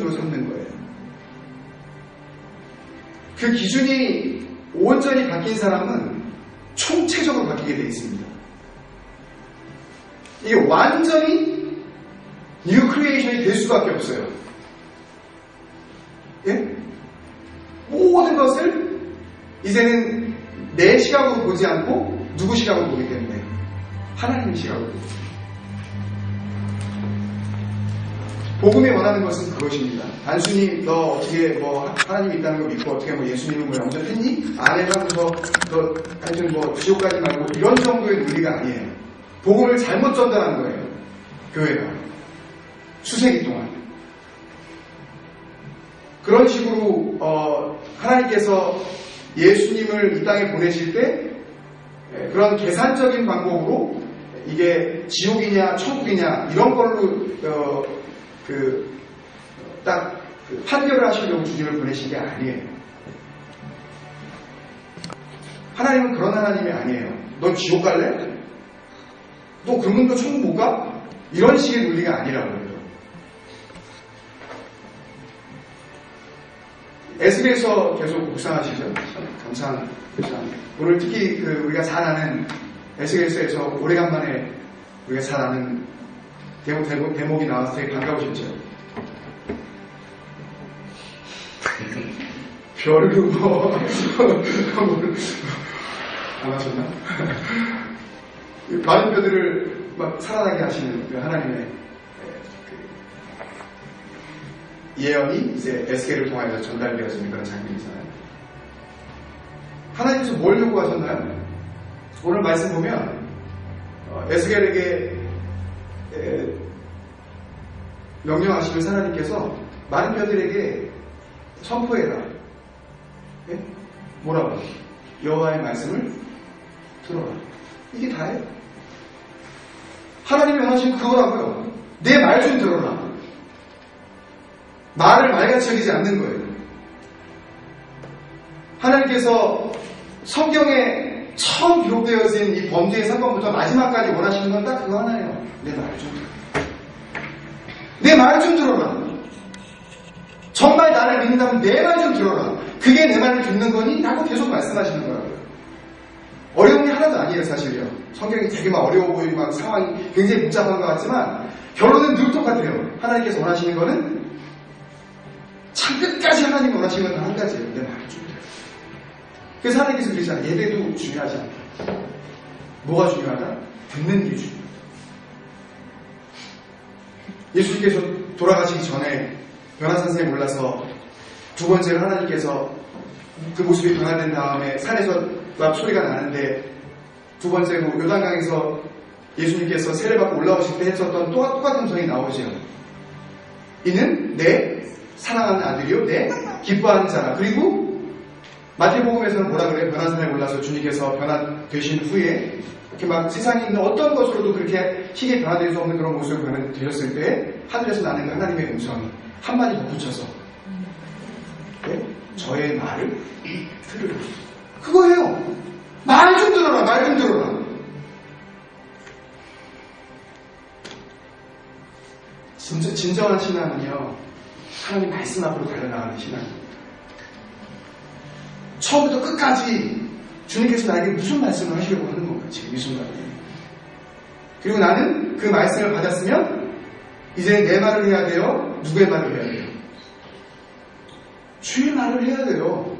기준으로 삼는 거예요. 그 기준이 온전히 바뀐 사람은 총체적으로 바뀌게 되어 있습니다. 이게 완전히 뉴 크리에이션이 될 수밖에 없어요. 예? 모든 것을 이제는 내 시각으로 보지 않고 누구 시각으로 보기 때문에 하나님의 시각으로 보기 때문에. 복음이 원하는 것은 그것입니다. 단순히 너 어떻게 하나님이 있다는 걸 믿고 어떻게 예수님을 영접했니? 안 해가면서 너 하여튼 지옥 가지 말고 이런 정도의 논리가 아니에요. 복음을 잘못 전달한 거예요. 교회가 수세기 동안 그런 식으로 하나님께서 예수님을 이 땅에 보내실 때 그런 계산적인 방법으로 이게 지옥이냐 천국이냐 이런 걸로 판결을 하시려고 주님을 보내신 게 아니에요. 하나님은 그런 하나님이 아니에요. 넌 지옥 갈래? 너 그러면 너 천국 못 가? 이런 식의 논리가 아니라고요. 에스겔에서 계속 묵상하시죠? 감사합니다. 오늘 특히 우리가 잘 아는 에스겔서에서 오래간만에 우리가 잘 아는 대목이 나와서 되게 반가우셨죠? 별을 안 하셨나? 많은 뼈들을 막 살아나게 하시는 그 하나님의 예언이 이제 에스겔을 통하여서 전달되어지는 그런 장면이잖아요. 하나님께서 뭘 요구하셨나요? 오늘 말씀 보면 에스겔에게 명령하시면서 하나님께서 많은 뼈들에게 선포해라. 예? 뭐라고? 여호와의 말씀을 들어라. 이게 다예요. 하나님이 원하시는 그거라고요. 내 말 좀 들어라. 말을 말같이 여기지 않는 거예요. 하나님께서 성경에 처음 기록되어진 이 범죄의 사건부터 마지막까지 원하시는 건 딱 그거 하나예요. 내 말 좀 들어라. 내 말 좀 들어라. 정말 나를 믿는다면 내 말 좀 들어라. 그게 내 말을 듣는 거니? 라고 계속 말씀하시는 거라고요. 어려운 게 하나도 아니에요, 사실요. 성경이 되게 막 어려워 보이고 막 상황이 굉장히 복잡한 것 같지만 결론은 늘 똑같아요. 하나님께서 원하시는 거는 참 끝까지 하나님이 원하시는 건 한 가지예요. 내 말을 좀 들어라. 그래서 하나님께서 그러잖아요. 예배도 중요하지 않다. 뭐가 중요하다? 듣는 게 중요하다. 예수님께서 돌아가시기 전에 변화산세에 올라서 두 번째로 하나님께서 그 모습이 변화된 다음에 산에서 막 소리가 나는데 두 번째로 요단강에서 예수님께서 세례받고 올라오실 때 했었던 똑같은 음성이 나오죠. 이는 내 사랑하는 아들이요 내 기뻐하는 자라. 그리고 마태복음에서는 뭐라 그래요? 변화산에 올라서 주님께서 변화되신 후에 이렇게 막 세상에 있는 어떤 것으로도 그렇게 희게 변화될 수 없는 그런 모습을 변화되셨을 때 하늘에서 나는 그 하나님의 음성이 한마디 덧붙여서 네? 저의 말을 들으라. 그거예요. 말 좀 들어라. 말 좀 들어라. 진정한 신앙은요. 하나님 말씀 앞으로 달려나가는 신앙입니다. 처음부터 끝까지 주님께서 나에게 무슨 말씀을 하시려고 하는 건가 지금 이 순간에. 그리고 나는 그 말씀을 받았으면 이제 내 말을 해야 돼요? 누구의 말을 해야 돼요? 주의 말을 해야 돼요.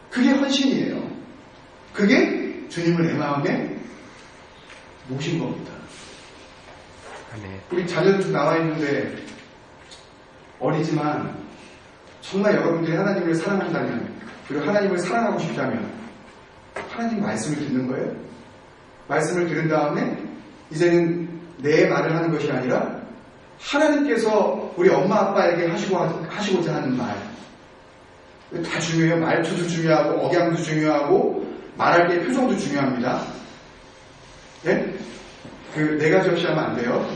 그게 헌신이에요. 그게 주님을 내 마음에 모신 겁니다. 우리 자녀들 좀 나와 있는데 어리지만 정말 여러분들이 하나님을 사랑한다면 그리고 하나님을 사랑하고 싶다면 하나님 말씀을 듣는 거예요. 말씀을 들은 다음에 이제는 내 말을 하는 것이 아니라 하나님께서 우리 엄마 아빠에게 하시고자 하는 말. 다 중요해요. 말투도 중요하고 억양도 중요하고 말할 때 표정도 중요합니다. 네? 내가 적시하면 안 돼요.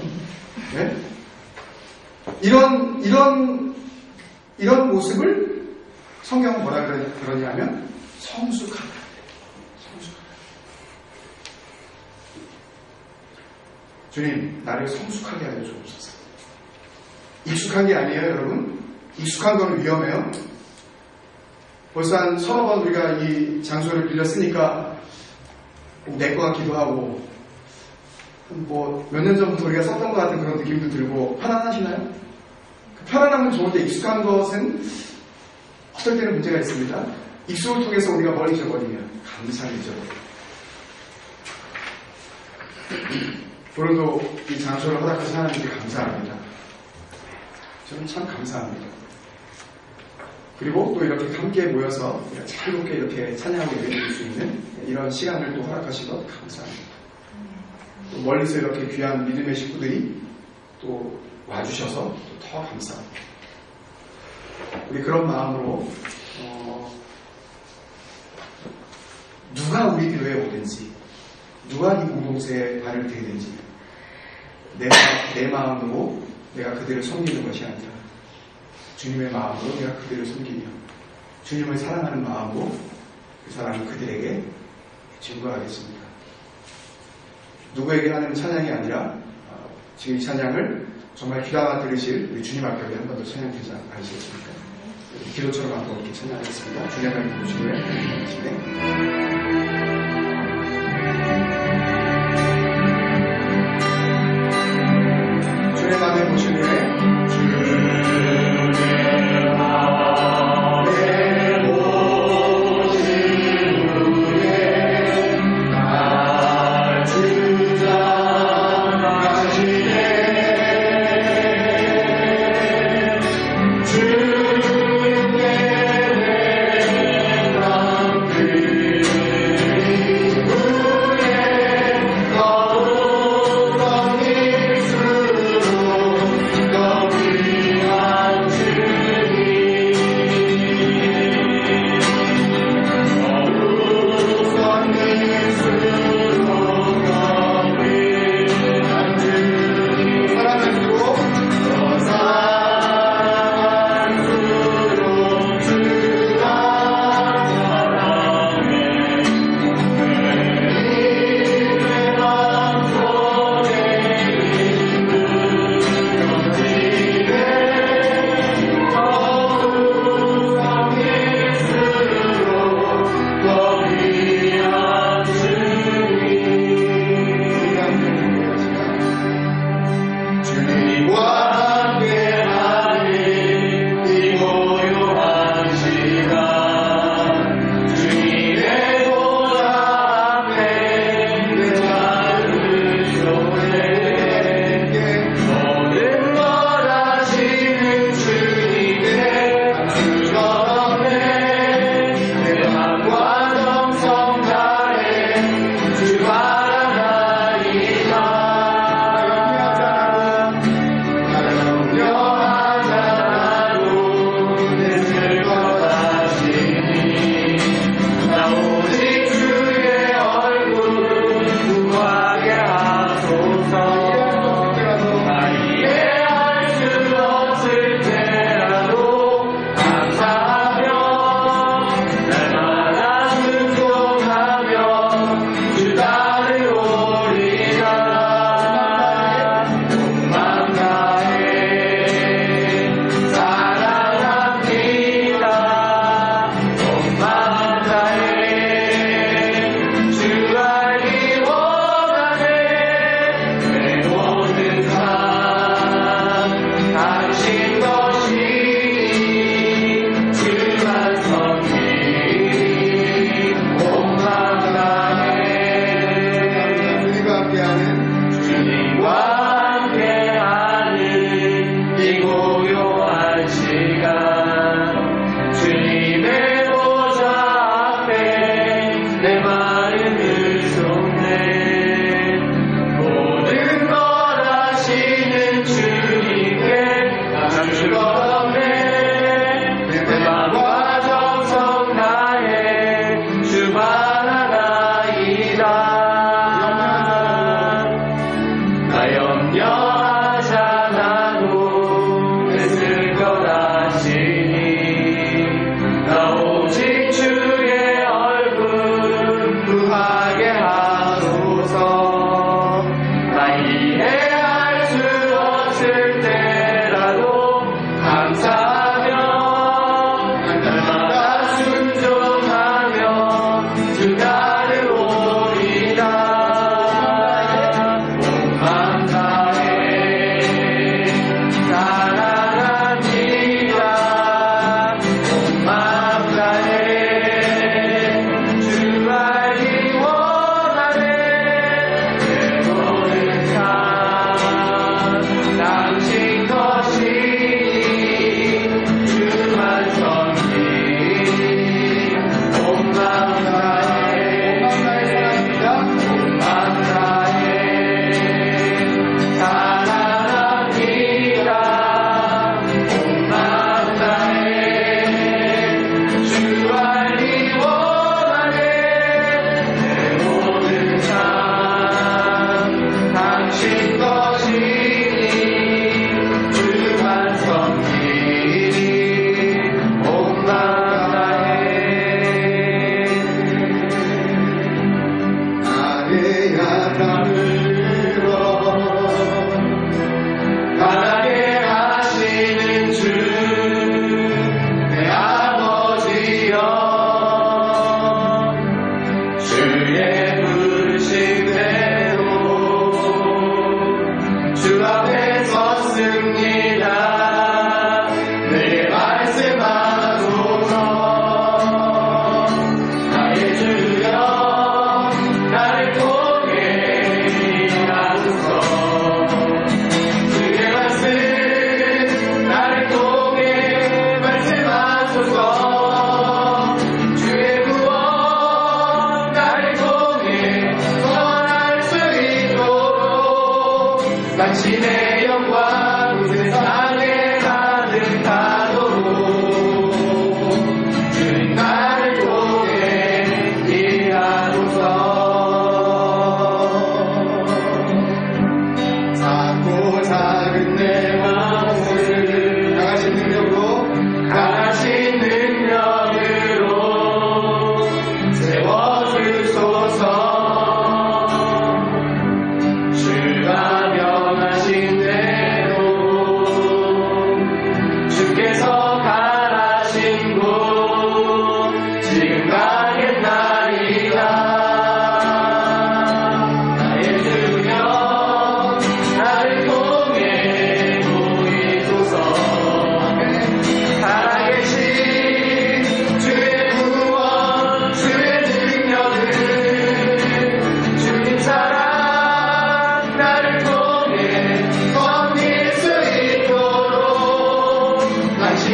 네? 이런 모습을 성경은 뭐라 그러냐면 성숙하다. 주님, 나를 성숙하게 하여 주옵소서. 익숙한 게 아니에요, 여러분. 익숙한 거는 위험해요. 벌써 한 서너 번 우리가 이 장소를 빌렸으니까 내 것 같기도 하고 뭐 몇 년 전부터 우리가 썼던 것 같은 그런 느낌도 들고 편안하시나요? 그 편안함은 좋은데 익숙한 것은 어떨 때는 문제가 있습니다. 익숙을 통해서 우리가 멀리 잊어버리면 감사를 잊어버려요. 오늘도 이 장소를 허락하신 하나님께 감사합니다. 저는 참 감사합니다. 그리고 또 이렇게 함께 모여서 자유롭게 이렇게 찬양하고 예배드릴 수 있는 이런 시간을 또 허락하신 것 감사합니다. 또 멀리서 이렇게 귀한 믿음의 식구들이 또 와주셔서 또 더 감사합니다. 우리 그런 마음으로 누가 우리 교회에 오든지 누가 이 공동체에 발을 들이든지 내 마음으로 내가 그들을 섬기는 것이 아니라 주님의 마음으로 내가 그들을 섬기며 주님을 사랑하는 마음으로 그 사랑을 그들에게 증거하겠습니다. 누구에게 하는 찬양이 아니라 지금 이 찬양을 정말 귀담아 들으실 우리 주님 앞에 한 번 더 찬양되지 않으시겠습니까? 기도처럼 한번 이렇게 찬양하겠습니다. 주님을 부르시고요. 주의 마음에 보신 후에 주님께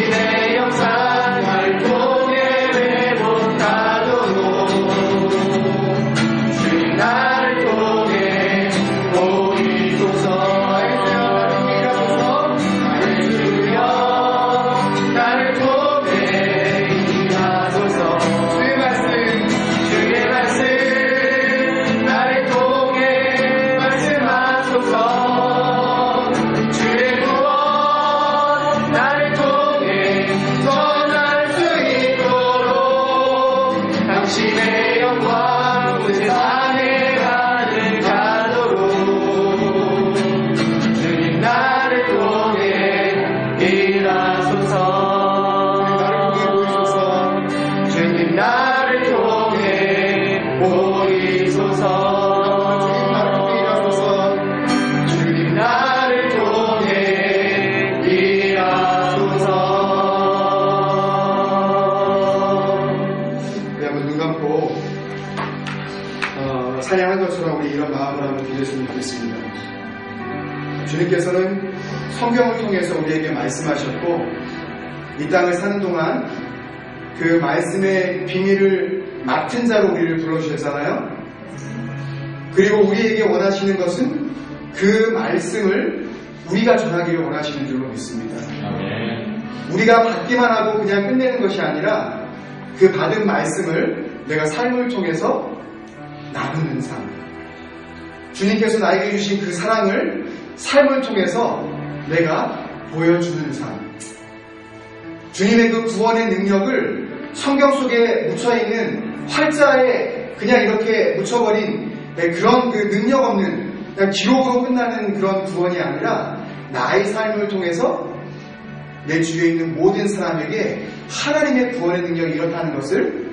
당신의 영상을 통해 회복하도록 주님 나를 통해 보이소서. 알겠어요? 할렐루야 나를 통해 일하소서. 주의 말씀 나를 통해 말씀하소서. 주의 구원 나를 통해 전할 수 있도록 당신의 영광 온 세상에 가득하도록 주님 나를 통해 일하소서. 주님 나를 통해 보이소서. 주님 나를 통해 일하소서. 우리 한번 눈 감고 찬양한 것처럼 우리 이런 마음을 한번 드렸으면 좋겠습니다. 주님께서는 성경을 통해서 우리에게 말씀하셨고 이 땅을 사는 동안 그 말씀의 비밀을 맡은 자로 우리를 불러주셨잖아요. 그리고 우리에게 원하시는 것은 그 말씀을 우리가 전하기를 원하시는 줄로 믿습니다. 우리가 받기만 하고 그냥 끝내는 것이 아니라 그 받은 말씀을 내가 삶을 통해서 나누는 삶. 주님께서 나에게 주신 그 사랑을 삶을 통해서 내가 보여주는 삶. 주님의 그 구원의 능력을 성경 속에 묻혀있는 활자에 그냥 이렇게 묻혀버린 그런 그 능력 없는 그냥 기록으로 끝나는 그런 구원이 아니라 나의 삶을 통해서 내 주위에 있는 모든 사람에게 하나님의 구원의 능력이 이렇다는 것을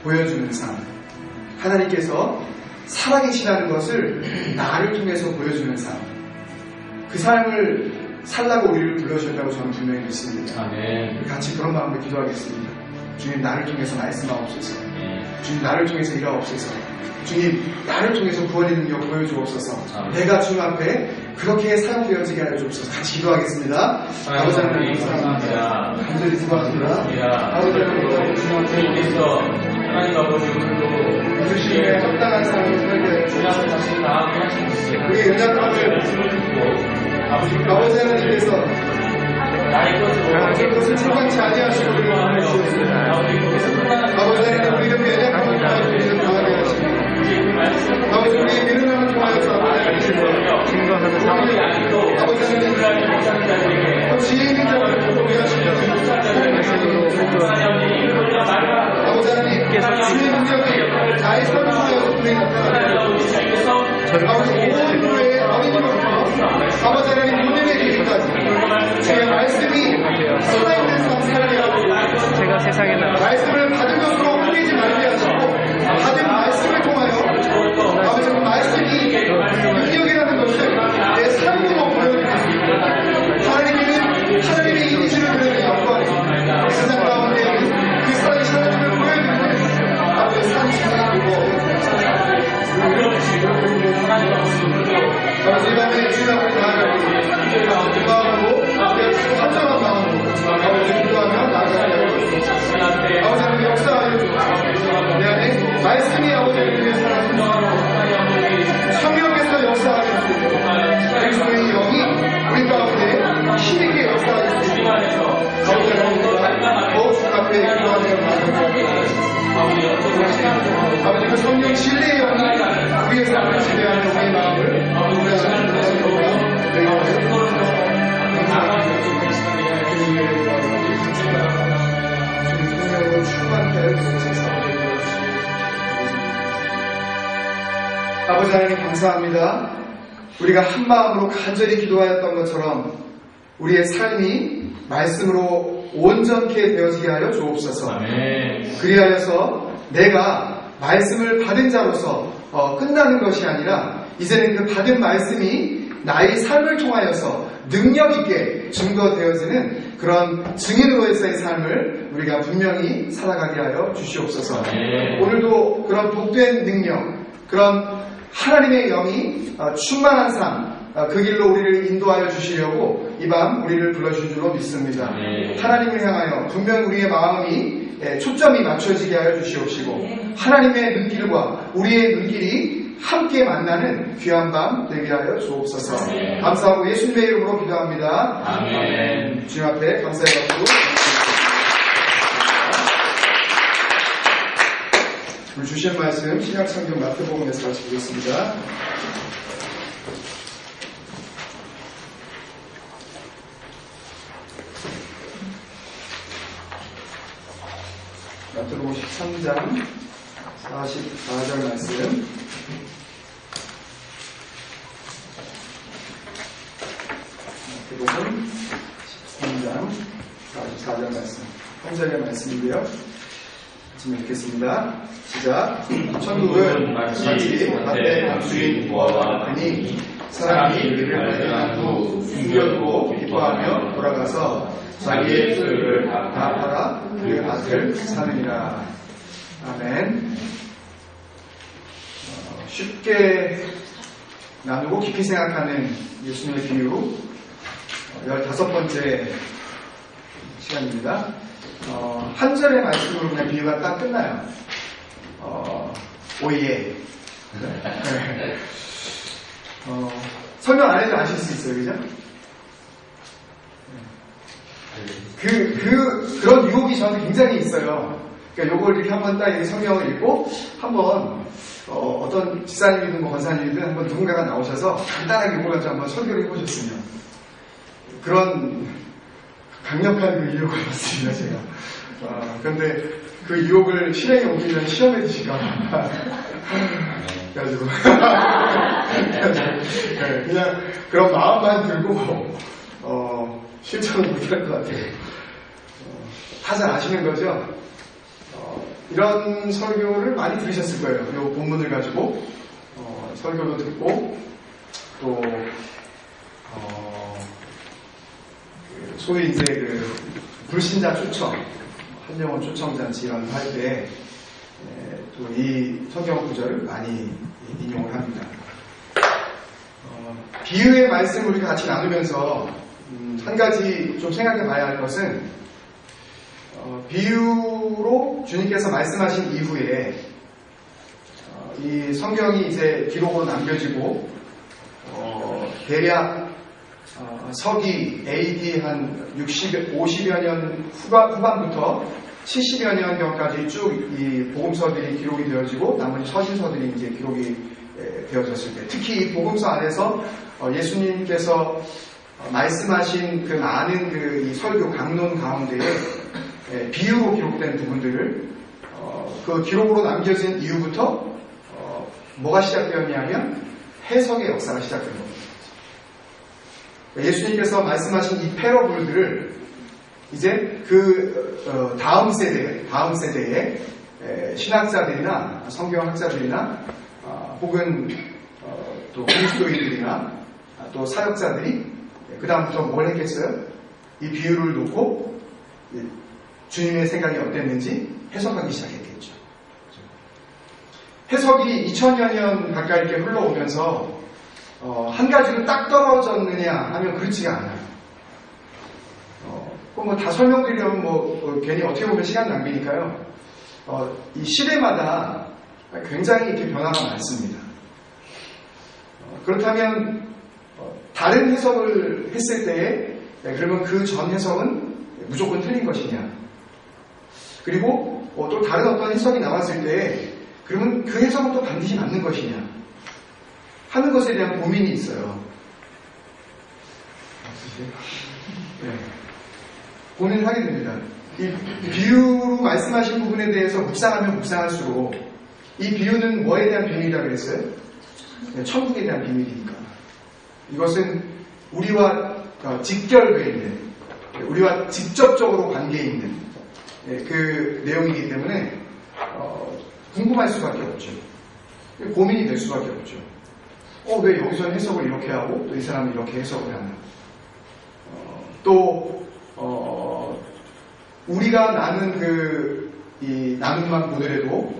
보여주는 삶. 하나님께서 살아계시다는 것을 나를 통해서 보여주는 삶. 그 삶을 살라고 우리를 불러주셨다고 저는 분명히 믿습니다. 아멘. 같이 그런 마음으로 기도하겠습니다. 주님 나를 통해서 말씀하옵소서. 주님 나를 통해서 일하옵소서. 주님 나를 통해서 구원의 능력 보여주옵소서. 내가 주님 앞에 그렇게 사용되어지게 하여 주옵소서. 같이 기도하겠습니다. 아버지 하나님 감사합니다. 간절히 기도합니다. 아버지 하나님 주님께서 하나님 아버지로 주님의 합당한 삶을 살게 하여 주옵소서. 우리 연약함을 아버지 하나님께서 나의 것을 참지 아니하시고 우리를 보내주옵소서. 아버지 하나님 우리가 연약함을 통하여 우리를 강하게 하시고 아버지 우리의 미련함을 통하여서 증거하는 상황이 아니고 아버지 하나님 지혜 있는 자를 보게 하시고 아버지 하나님 주의 능력이 나의 삶을 통하여서 분명히 나타나서 아버지 모든 교회의 어린이로부터 아버지 하나님 모든의 길까지 주의 말씀이 살아있는 삶 살게 하고 제가 세상에 나가 말씀을 받은 것으로 끊이지 말게 하시고 받은 말씀을 통하여 아버지 그 말씀이 능력이라는 것을 내 삶으로 보여드리겠습니다. 하나님께는 하나님의 이미지를 드리는 영광입니다. 세상 가운데 그 사랑의 하나님을 보여드리는 아버지 삶이 되고 아버지 이 밤에 주님 앞에 나아가고 그 마음으로 합당한 마음으로 아버지 기도하며 나아가게 하여 주옵소서. 아버지 하나님 역사하여 주옵소서. 내 안에 말씀이 아버지를 위해 살아주옵소서. 성령께서 역사하여 주옵소서. 그리스도의 영이 우리 가운데 힘있게 역사하여 주옵소서. 아버지 하나님 더욱 주님 앞에 기도하며 나아가옵소서. 아버지 그 성령 진리의 영이 우리의 삶을 지배하는 우리의 마음을 우리의 삶을 통하여 내가 성령으로 충만케 해주셔서 아버지 하나님 감사합니다. 우리가 한 마음으로 간절히 기도하였던 것처럼 우리의 삶이 말씀으로 온전케 되어지게 하여 주옵소서. 그리하여서 내가 말씀을 받은 자로서 끝나는 것이 아니라 이제는 그 받은 말씀이 나의 삶을 통하여서 능력있게 증거되어지는 그런 증인으로서의 삶을 우리가 분명히 살아가게 하여 주시옵소서. 오늘도 그런 복된 능력, 그런 하나님의 영이 충만한 삶, 그 길로 우리를 인도하여 주시려고 이 밤 우리를 불러주신 줄로 믿습니다. 하나님을 향하여 분명 우리의 마음이 초점이 맞춰지게 하여 주시옵시고 하나님의 눈길과 우리의 눈길이 함께 만나는 귀한 밤 되게 하여 주옵소서. 감사하고 예수님의 이름으로 기도합니다. 아멘. 주님 앞에 감사의 박수. 오늘 주신 말씀 신약성경 마태복음에서 같이 보겠습니다. 마태복음 13장 44절 말씀. 마태복음 13장 44절 말씀. 혼자의 말씀인데요. 지금 읽겠습니다. 시작. 천국은 마치 밭에 감추인 보화와 같으니 사람이 이를 발견한 후 숨겨두고 기뻐하며 돌아가서 자기의 소유를 다 팔아 그 밭을 사느니라. 아멘. 쉽게 나누고 깊이 생각하는 예수님의 비유 15번째 시간입니다. 한 절의 말씀으로 그냥 비유가 딱 끝나요. 오예. 설명 안 해도 아실 수 있어요, 그죠? 그런 유혹이 저한테 굉장히 있어요. 그러니까 요걸 이렇게 한번 딱 이렇게 성경을 읽고, 한번, 어떤 지사님이든 뭐 권사님이든 한번 누군가가 나오셔서 간단하게 요걸 가지고 한번 설교를 해보셨으면. 그런 강력한 그 유혹을 받습니다, 제가. 그런데 그 유혹을 실행에 옮기면 시험에 드실까 봐. 그래가지고. 그냥 그런 마음만 들고, 실천을 못할 것 같아요. 다 잘 아시는 거죠? 이런 설교를 많이 들으셨을 거예요. 이 본문을 가지고, 설교도 듣고, 또, 소위 이제 불신자 초청, 한영원 초청잔치 이런 거 할 때, 또 이 성경 구절을 많이 인용을 합니다. 비유의 말씀을 우리가 같이 나누면서, 한 가지 좀 생각해 봐야 할 것은, 비유로 주님께서 말씀하신 이후에, 이 성경이 이제 기록으로 남겨지고, 대략, 서기 AD 한 50여 년 후반부터 70여 년경까지 쭉 이 복음서들이 기록이 되어지고 나머지 서신서들이 이제 기록이 되어졌을 때 특히 이 복음서 안에서 예수님께서 말씀하신 그 많은 그 이 설교 강론 가운데에 비유로 기록된 부분들을 그 기록으로 남겨진 이후부터 뭐가 시작되었냐면 해석의 역사가 시작된 겁니다. 예수님께서 말씀하신 이 패러블들을 이제 그 다음 세대의 신학자들이나 성경학자들이나 혹은 또 그리스도인들이나 또 사역자들이 그 다음부터 뭘 했겠어요? 이 비유를 놓고 주님의 생각이 어땠는지 해석하기 시작했겠죠. 해석이 2000여 년 가까이 이렇게 흘러오면서 한 가지로 딱 떨어졌느냐 하면 그렇지가 않아요. 뭐 다 설명드리려면 괜히 어떻게 보면 시간 낭비니까요. 이 시대마다 굉장히 이렇게 변화가 많습니다. 그렇다면 다른 해석을 했을 때에 그러면 그 전 해석은 무조건 틀린 것이냐? 그리고 또 다른 어떤 해석이 나왔을 때 그러면 그 해석은 또 반드시 맞는 것이냐? 하는 것에 대한 고민이 있어요. 네. 고민을 하게 됩니다. 이 비유로 말씀하신 부분에 대해서 묵상하면 묵상할수록 이 비유는 뭐에 대한 비밀이라고 그랬어요? 네, 천국에 대한 비밀이니까. 이것은 우리와 직결되어 있는, 우리와 직접적으로 관계에 있는 그 내용이기 때문에 궁금할 수밖에 없죠. 고민이 될 수밖에 없죠. 왜 여기서 해석을 이렇게 하고 또 이 사람은 이렇게 해석을 하나? 또 우리가 나눈 이 나눔만 보더라도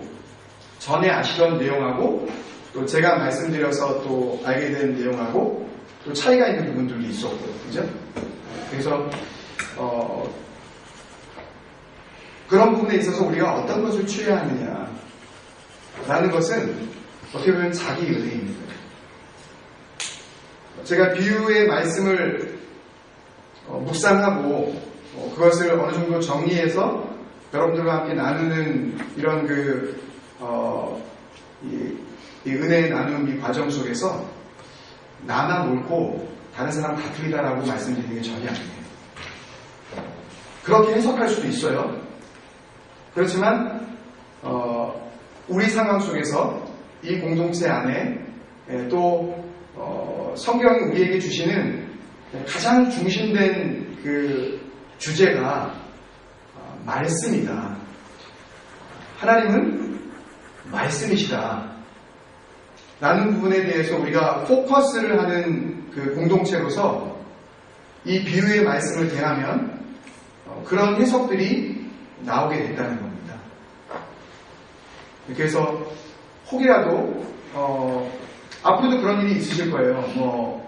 전에 아시던 내용하고 또 제가 말씀드려서 또 알게 된 내용하고 또 차이가 있는 부분들도 있었고, 그죠? 그래서 그런 부분에 있어서 우리가 어떤 것을 취해야 하느냐라는 것은 어떻게 보면 자기 은혜입니다. 제가 비유의 말씀을 묵상하고 그것을 어느 정도 정리해서 여러분들과 함께 나누는 이런 이 은혜의 나눔 이 과정 속에서 나만 옳고 다른 사람 다 틀리다라고 말씀드리는 게 전혀 아니에요. 그렇게 해석할 수도 있어요. 그렇지만 우리 상황 속에서 이 공동체 안에 또 성경이 우리에게 주시는 가장 중심된 그 주제가 말씀이다. 하나님은 말씀이시다. 라는 부분에 대해서 우리가 포커스를 하는 그 공동체로서 이 비유의 말씀을 대하면 그런 해석들이 나오게 됐다는 겁니다. 그래서 혹이라도 앞으로도 그런 일이 있으실 거예요.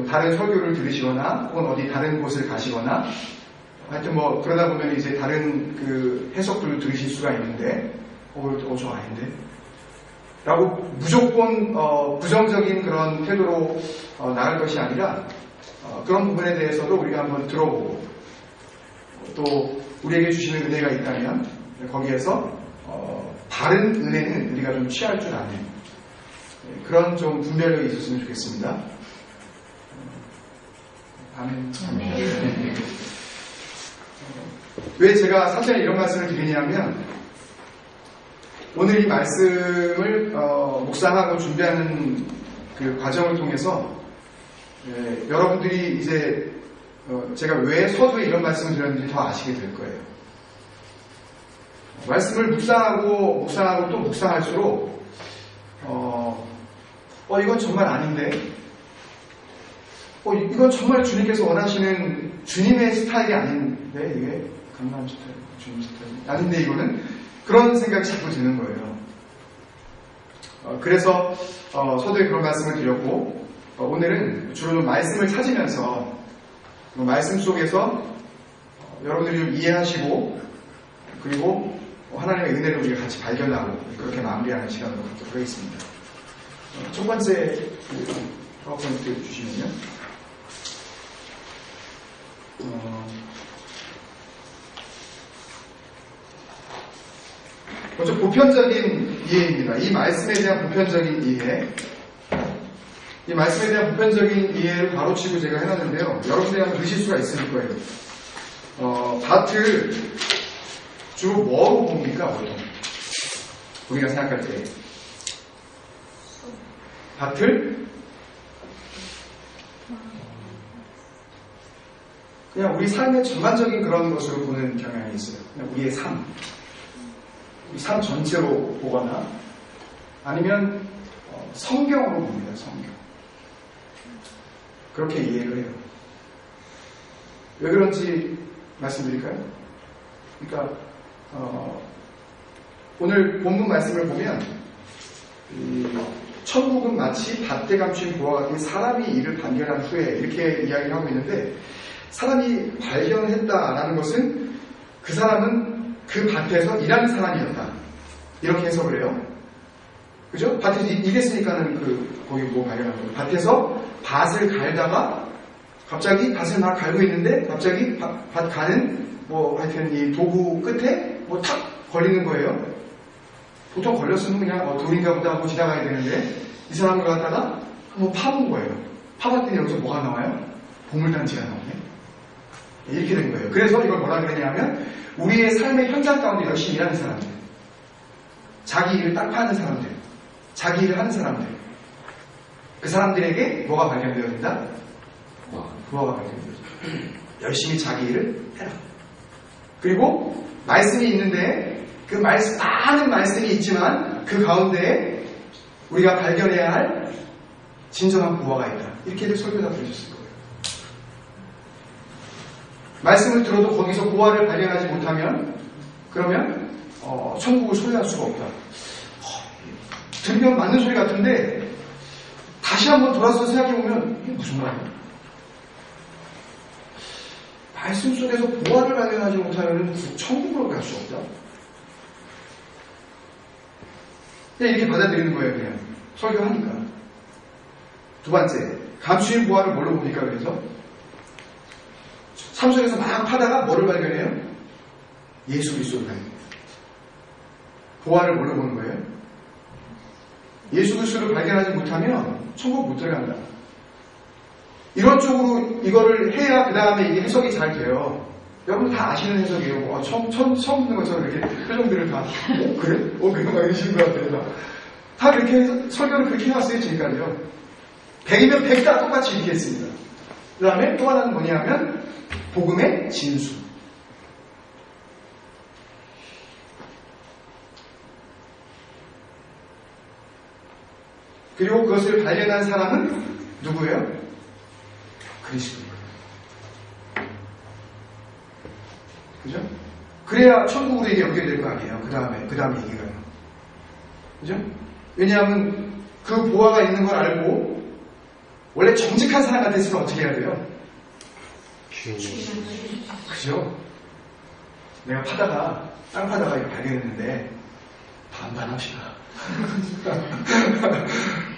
다른 설교를 들으시거나 혹은 어디 다른 곳을 가시거나 하여튼 그러다 보면 이제 다른 그 해석들을 들으실 수가 있는데 저 아닌데 라고 무조건 부정적인 그런 태도로 나갈 것이 아니라 그런 부분에 대해서도 우리가 한번 들어보고 또 우리에게 주시는 은혜가 있다면 거기에서 바른 은혜는 우리가 좀 취할 줄 아는 그런 좀 분별력이 있었으면 좋겠습니다. 아멘. 왜 제가 사전에 이런 말씀을 드리냐면 오늘 이 말씀을 묵상하고 준비하는 그 과정을 통해서 여러분들이 이제 제가 왜 서두에 이런 말씀을 드렸는지 더 아시게 될 거예요. 말씀을 묵상하고 또 묵상할수록 이건 정말 아닌데 이건 정말 주님께서 원하시는 주님의 스타일이 아닌데 이게 강남 스타일, 주님 스타일 아닌데 이거는 그런 생각이 자꾸 드는 거예요. 그래서 서두에 그런 말씀을 드렸고 오늘은 주로 좀 말씀을 찾으면서 말씀 속에서 여러분들이 좀 이해하시고 그리고 하나님의 은혜를 우리가 같이 발견하고 그렇게 마무리하는 시간을 갖도록 하겠습니다. 첫 번째 파워포인트 주시면요. 먼저 보편적인 이해입니다. 이 말씀에 대한 보편적인 이해. 이 말씀에 대한 보편적인 이해를 바로치고 제가 해놨는데요. 여러분들이 한번 드실 수가 있을 거예요. 밭을 주로 뭐로 봅니까? 보통 우리가 생각할 때 밭을 그냥 우리 삶의 전반적인 그런 것으로 보는 경향이 있어요. 그냥 우리의 삶, 우리 삶 전체로 보거나 아니면 성경으로 봅니다. 성경. 그렇게 이해를 해요. 왜 그런지 말씀드릴까요? 그러니까 오늘 본문 말씀을 보면 천국은 마치 밭에 감춘 보화 같은 사람이 이를 발견한 후에 이렇게 이야기를 하고 있는데 사람이 발견했다라는 것은 그 사람은 그 밭에서 일하는 사람이었다. 이렇게 해석을 해요. 그죠? 밭에서 일했으니까는 거기 뭐 발견한 거예요. 밭에서 밭을 갈다가 갑자기 밭을 막 갈고 있는데 갑자기 밭 가는 하여튼 이 도구 끝에 탁 걸리는 거예요. 보통 걸렸으면 그냥 돌인가 보다 하고 지나가야 되는데 이 사람을 갖다가 파본 거예요. 파봤더니 여기서 뭐가 나와요? 보물단지가 나오네. 이렇게 된 거예요. 그래서 이걸 뭐라 그러냐면 우리의 삶의 현장 가운데 열심히 일하는 사람들, 자기 일을 딱 하는 사람들, 자기 일을 하는 사람들, 그 사람들에게 뭐가 발견되어야 된다? 뭐가 발견되어야 열심히 자기 일을 해라. 그리고 말씀이 있는데 그 많은 말씀이 있지만 그 가운데에 우리가 발견해야 할 진정한 보화가 있다. 이렇게들 설교다 들으셨을 거예요. 말씀을 들어도 거기서 보화를 발견하지 못하면 그러면 천국을 소유할 수가 없다. 들으면 맞는 소리 같은데 다시 한번 돌아서 생각해보면 이게 무슨 말이야? 말씀 속에서 보화를 발견하지 못하면 천국으로 갈 수 없다. 그냥 이렇게 받아들이는 거예요, 그냥. 설교하니까. 두 번째, 감추인 보화를 뭘로 봅니까, 그래서? 삶 속에서 막 파다가 뭐를 발견해요? 예수 그리스도를 발견해요. 보화를 뭘로 보는 거예요? 예수 그리스도를 발견하지 못하면 천국 못 들어간다. 이런 쪽으로 이거를 해야 그 다음에 이게 해석이 잘 돼요. 여러분 다 아시는 해석이에요. 처음 듣는 것처럼 이렇게 표정들을 다 그래? 그래? 막 이러시는 것 같아요. 다 그렇게 해서 설교를 그렇게 해왔어요, 지금까지요. 100이면 100 다 똑같이 이렇게 했습니다. 그 다음에 또 하나는 뭐냐면 복음의 진수. 그리고 그것을 발견한 사람은 누구예요? 그리스도예요. 그죠? 그래야 천국으로 이게 연결될 거 아니에요. 그 다음에 얘기가요. 그죠? 왜냐하면 그 보화가 있는 걸 알고 원래 정직한 사람 같았으면 어떻게 해야 돼요? 그죠? 내가 파다가 땅 파다가 이거 발견했는데 반반합시다.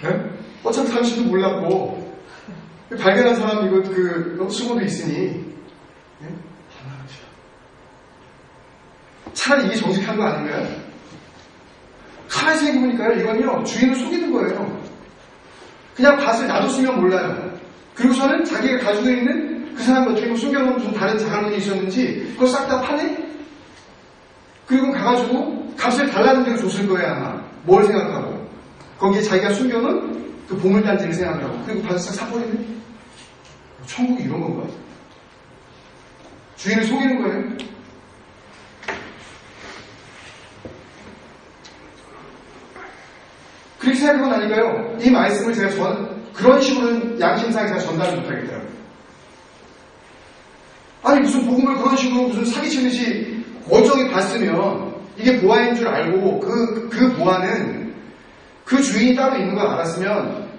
네? 어차피 당신도 몰랐고 발견한 사람 이거 그 수고도 있으니 네? 반반합시다. 차라리 이게 정직한 거 아닌가요? 가만히 생각해보니까요, 이건요 주인을 속이는 거예요. 그냥 밭을 놔뒀으면 몰라요. 그리고서는 자기가 가지고 있는 그 사람 어떻게 숨겨놓은 무슨 다른 자산이 있었는지 그걸 싹 다 파네? 그리고 가가지고 값을 달라는 대로 줬을 거예요, 아마. 뭘 생각하고? 거기에 자기가 숨겨놓은 그 보물단지를 생각하고. 그리고 밭을 싹 사버리네? 천국이 이런 건가? 주인을 속이는 거예요? 그렇게 생각하고 나니까요, 이 말씀을 제가 그런 식으로는 양심상에 제가 전달을 못하겠더라고요. 아니, 무슨 복음을 그런 식으로 무슨 사기치듯이 멀쩡히 봤으면 이게 보화인 줄 알고 그 보화는 그 주인이 따로 있는 걸 알았으면